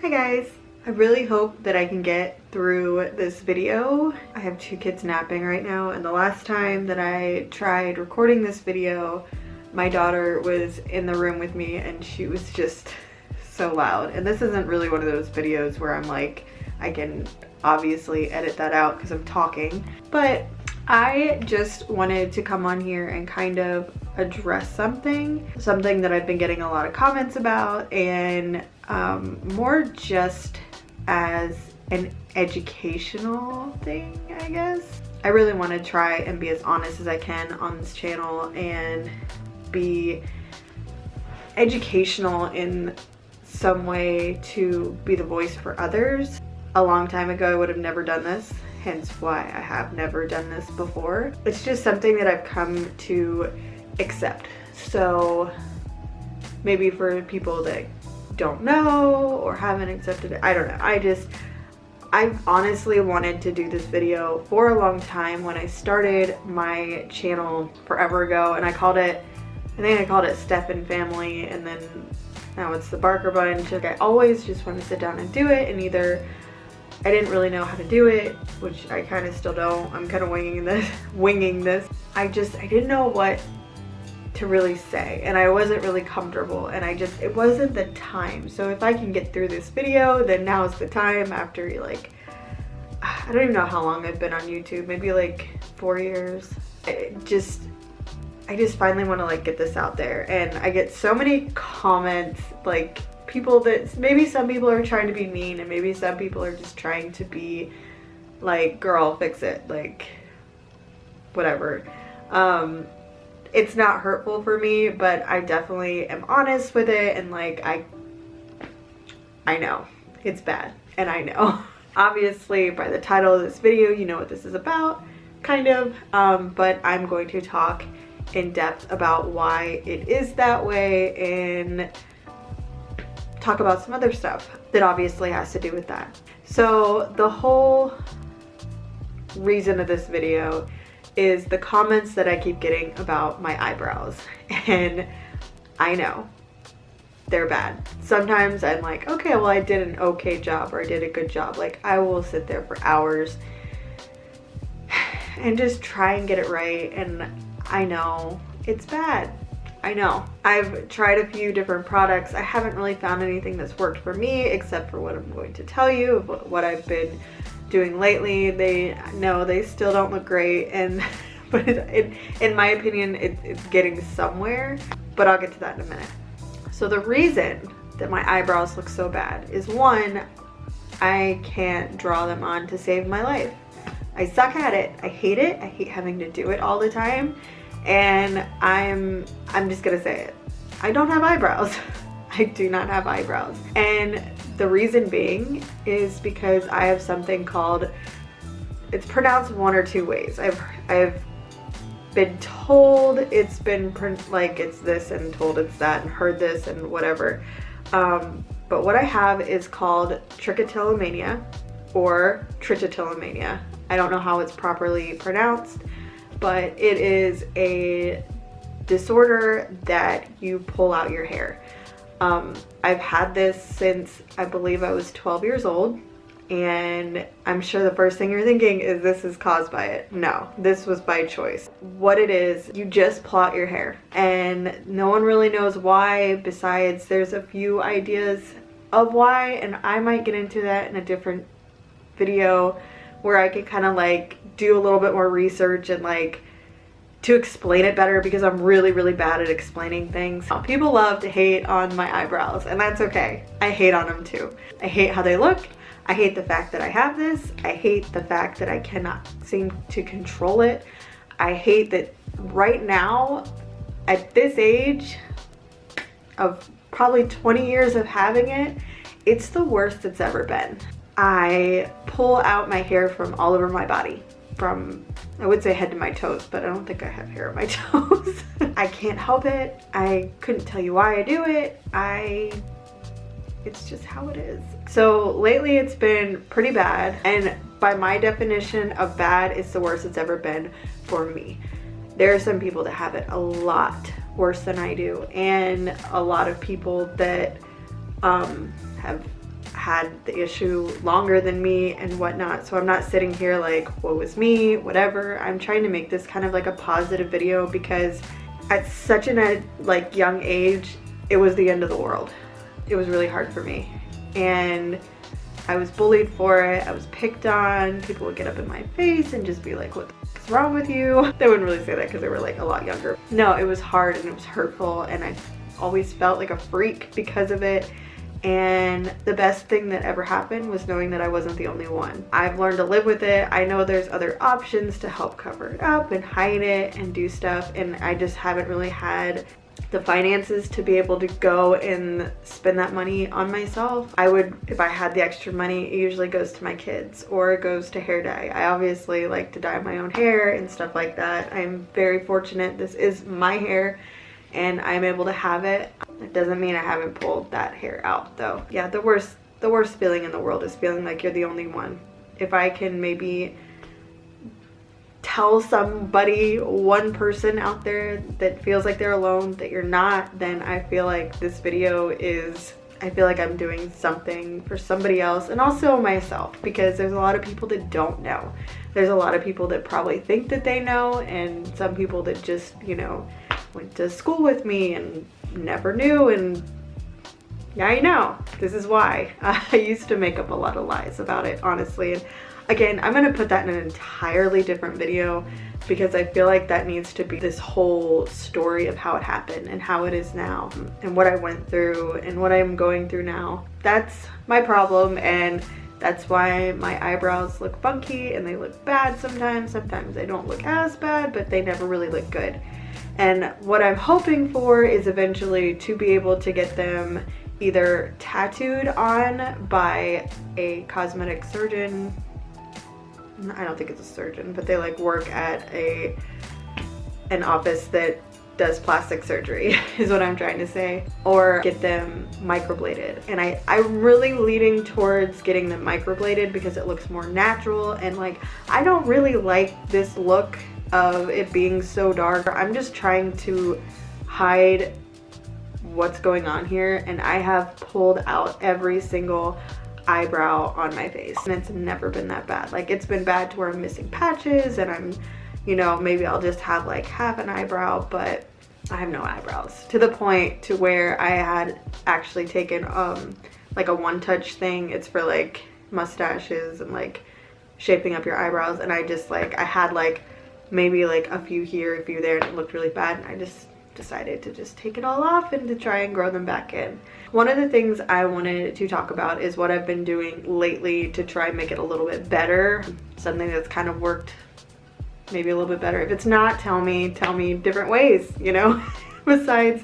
Hi guys! I really hope that I can get through this video. I have 2 kids napping right now, and the last time that I tried recording this video, my daughter was in the room with me and she was just so loud. And this isn't really one of those videos where I'm like, I can obviously edit that out because I'm talking, but I just wanted to come on here and kind of address something that I've been getting a lot of comments about, and more just as an educational thing, I guess. I really want to try and be as honest as I can on this channel and be educational in some way to be the voice for others. A long time ago I would have never done this, hence why I have never done this before. It's just something that I've come to accept. So maybe for people that don't know or haven't accepted it, I don't know. I've honestly wanted to do this video for a long time. When I started my channel forever ago, and I think I called it Steph and Family, and then now it's the Barker Bunch. I always just want to sit down and do it, and either I didn't really know how to do it, which I kind of still don't. I'm kind of winging this. I didn't know what to really say, and I wasn't really comfortable, and it wasn't the time. So if I can get through this video, then now's the time. After like, I don't even know how long I've been on YouTube, maybe like 4 years. I just finally want to like get this out there, and I get so many comments, like people that maybe some people are trying to be mean, and maybe some people are just trying to be like, girl, fix it, like whatever. It's not hurtful for me, but I definitely am honest with it, and like I know it's bad, and I know. Obviously by the title of this video you know what this is about, kind of, but I'm going to talk in depth about why it is that way and talk about some other stuff that obviously has to do with that. So the whole reason of this video is the comments that I keep getting about my eyebrows, and I know they're bad. Sometimes I'm like, okay, well I did an okay job, or I did a good job. Like I will sit there for hours and just try and get it right, and I know it's bad. I know. I've tried a few different products. I haven't really found anything that's worked for me, except for what I'm going to tell you of what I've been doing lately. They still don't look great, and but in my opinion it's getting somewhere, but I'll get to that in a minute. So the reason that my eyebrows look so bad is, one, I can't draw them on to save my life. I suck at it. I hate it. I hate having to do it all the time, and I'm just gonna say it. I don't have eyebrows. I do not have eyebrows, and the reason being is because I have something called, it's pronounced one or two ways. I've been told it's been like it's this, and told it's that, and heard this and whatever. But what I have is called trichotillomania or trichotillomania. I don't know how it's properly pronounced, but it is a disorder that you pull out your hair. I've had this since I believe I was 12 years old, and I'm sure the first thing you're thinking is this is caused by it. No, this was by choice. What it is, you just pull out your hair, and no one really knows why, besides there's a few ideas of why, and I might get into that in a different video where I can kind of like do a little bit more research and like to explain it better, because I'm really bad at explaining things. People love to hate on my eyebrows, and that's okay. I hate on them too. I hate how they look. I hate the fact that I have this. I hate the fact that I cannot seem to control it. I hate that right now, at this age of probably 20 years of having it, it's the worst it's ever been. I pull out my hair from all over my body, from, I would say head to my toes, but I don't think I have hair on my toes. I can't help it. I couldn't tell you why I do it. It's just how it is. So lately it's been pretty bad, and by my definition of bad, it's the worst it's ever been for me. There are some people that have it a lot worse than I do, and a lot of people that have had the issue longer than me and whatnot. So I'm not sitting here like, woe is me, whatever. I'm trying to make this kind of like a positive video because at such a like young age, it was the end of the world. It was really hard for me. And I was bullied for it. I was picked on. People would get up in my face and just be like, what the f is wrong with you? They wouldn't really say that because they were like a lot younger. No, it was hard and it was hurtful, and I always felt like a freak because of it. And the best thing that ever happened was knowing that I wasn't the only one. I've learned to live with it. I know there's other options to help cover it up and hide it and do stuff, and I just haven't really had the finances to be able to go and spend that money on myself. I would, if I had the extra money, it usually goes to my kids or it goes to hair dye. I obviously like to dye my own hair and stuff like that. I'm very fortunate. This is my hair and I'm able to have it. It doesn't mean I haven't pulled that hair out though. Yeah, the worst feeling in the world is feeling like you're the only one. If I can maybe tell somebody, one person out there that feels like they're alone, that you're not, then I feel like this video is, I feel like I'm doing something for somebody else and also myself, because there's a lot of people that don't know. There's a lot of people that probably think that they know, and some people that just, you know, went to school with me and never knew. And yeah, I know. This is why. I used to make up a lot of lies about it, honestly. And again, I'm gonna put that in an entirely different video because I feel like that needs to be this whole story of how it happened and how it is now and what I went through and what I'm going through now. That's my problem, and that's why my eyebrows look funky and they look bad sometimes. Sometimes they don't look as bad, but they never really look good. And what I'm hoping for is eventually to be able to get them either tattooed on by a cosmetic surgeon. I don't think it's a surgeon, but they like work at an office that does plastic surgery is what I'm trying to say, or get them microbladed. And I'm really leaning towards getting them microbladed because it looks more natural, and like I don't really like this look of it being so dark. I'm just trying to hide what's going on here, and I have pulled out every single eyebrow on my face and it's never been that bad. Like, it's been bad to where I'm missing patches and I'm, you know, maybe I'll just have like half an eyebrow, but I have no eyebrows, to the point to where I had actually taken like a one-touch thing. It's for like mustaches and like shaping up your eyebrows, and I just like, I had like maybe like a few here, a few there, and it looked really bad, and I just decided to just take it all off and to try and grow them back in. One of the things I wanted to talk about is what I've been doing lately to try and make it a little bit better. Something that's kind of worked maybe a little bit better. If it's not, tell me different ways, you know, besides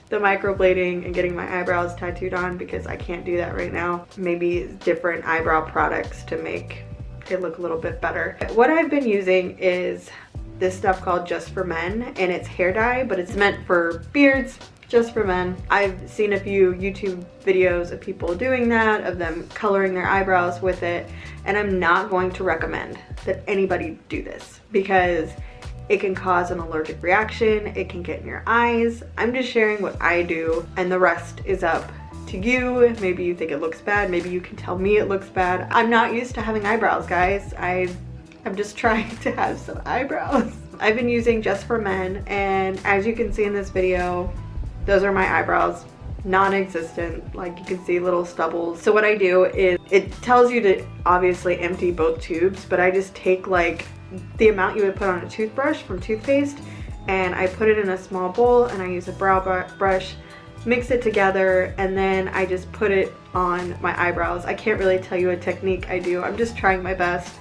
the microblading and getting my eyebrows tattooed on, because I can't do that right now. Maybe different eyebrow products to make it look a little bit better. What I've been using is this stuff called Just for Men, and it's hair dye, but it's meant for beards, just for men. I've seen a few YouTube videos of people doing that, of them coloring their eyebrows with it, and I'm not going to recommend that anybody do this because it can cause an allergic reaction, it can get in your eyes. I'm just sharing what I do, and the rest is up to you. Maybe you think it looks bad, maybe you can tell me it looks bad. I'm not used to having eyebrows, guys. I'm just trying to have some eyebrows. I've been using Just for Men, and as you can see in this video, those are my eyebrows, non-existent. Like, you can see little stubbles. So what I do is, it tells you to obviously empty both tubes, but I just take like the amount you would put on a toothbrush from toothpaste, and I put it in a small bowl, and I use a brow brush, mix it together, and then I just put it on my eyebrows. I can't really tell you a technique I do. I'm just trying my best.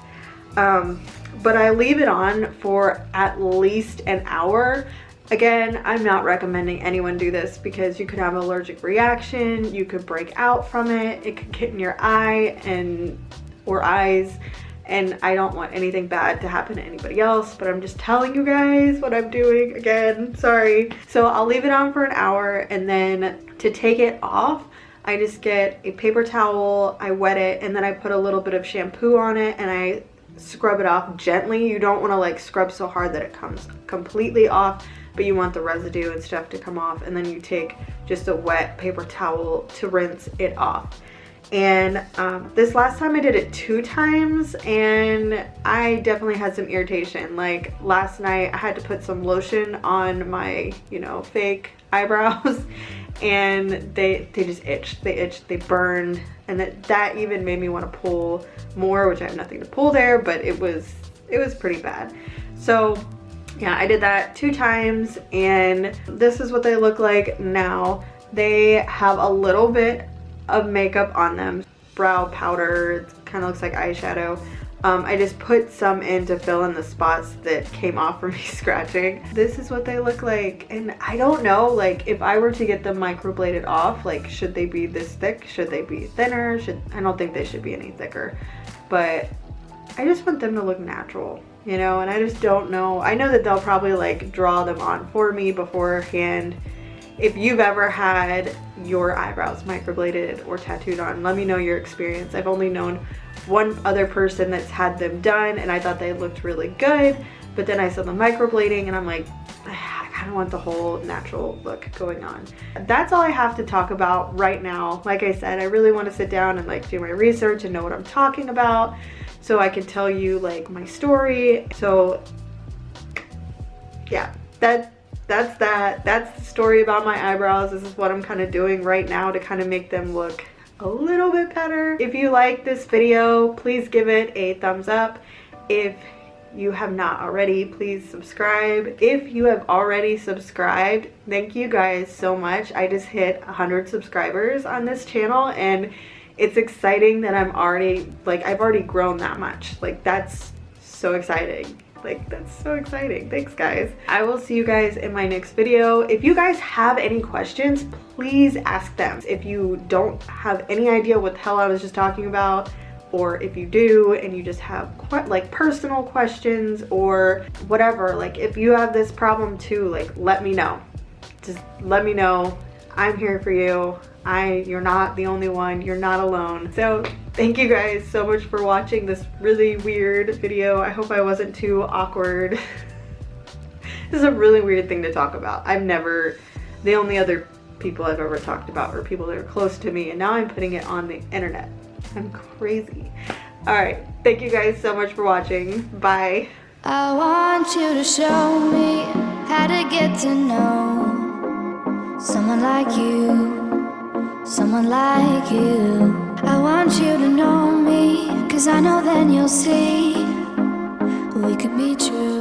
But I leave it on for at least an hour. Again, I'm not recommending anyone do this because you could have an allergic reaction, you could break out from it, it could get in your eye or eyes, and I don't want anything bad to happen to anybody else, but I'm just telling you guys what I'm doing. Again, sorry. So I'll leave it on for an hour, and then to take it off, I just get a paper towel, I wet it, and then I put a little bit of shampoo on it, and I scrub it off gently. You don't want to like scrub so hard that it comes completely off, but you want the residue and stuff to come off, and then you take just a wet paper towel to rinse it off. And this last time I did it 2 times and I definitely had some irritation. Like last night I had to put some lotion on my, you know, fake eyebrows and they just itched. They itched, they burned, and that even made me want to pull more, which I have nothing to pull there, but it was pretty bad. So yeah, I did that 2 times and this is what they look like now. They have a little bit of makeup on them, brow powder, it kind of looks like eyeshadow. I just put some in to fill in the spots that came off from me scratching. This is what they look like, and I don't know, like if I were to get them microbladed off, like should they be this thick, should they be thinner, I don't think they should be any thicker, but I just want them to look natural, you know, and I just don't know. I know that they'll probably like draw them on for me beforehand. If you've ever had your eyebrows microbladed or tattooed on, let me know your experience. I've only known one other person that's had them done and I thought they looked really good, but then I saw the microblading and I'm like, I kind of want the whole natural look going on. That's all I have to talk about right now. Like I said, I really want to sit down and like do my research and know what I'm talking about so I can tell you like my story. So yeah, that's the story about my eyebrows. This is what I'm kind of doing right now to kind of make them look a little bit better. If you like this video, please give it a thumbs up. If you have not already, please subscribe. If you have already subscribed, thank you guys so much. I just hit 100 subscribers on this channel and it's exciting that I've already grown that much. Like that's so exciting. Like that's so exciting. Thanks guys. I will see you guys in my next video. If you guys have any questions, please ask them. If you don't have any idea what the hell I was just talking about, or if you do and you just have like personal questions or whatever, like if you have this problem too, like let me know. Just let me know. I'm here for you. You're not the only one. You're not alone. So thank you guys so much for watching this really weird video. I hope I wasn't too awkward. This is a really weird thing to talk about. The only other people I've ever talked about are people that are close to me, and now I'm putting it on the internet. I'm crazy. All right, thank you guys so much for watching. Bye. I want you to show me how to get to know someone like you, someone like you. I want you to know me, 'cause I know then you'll see we could be true.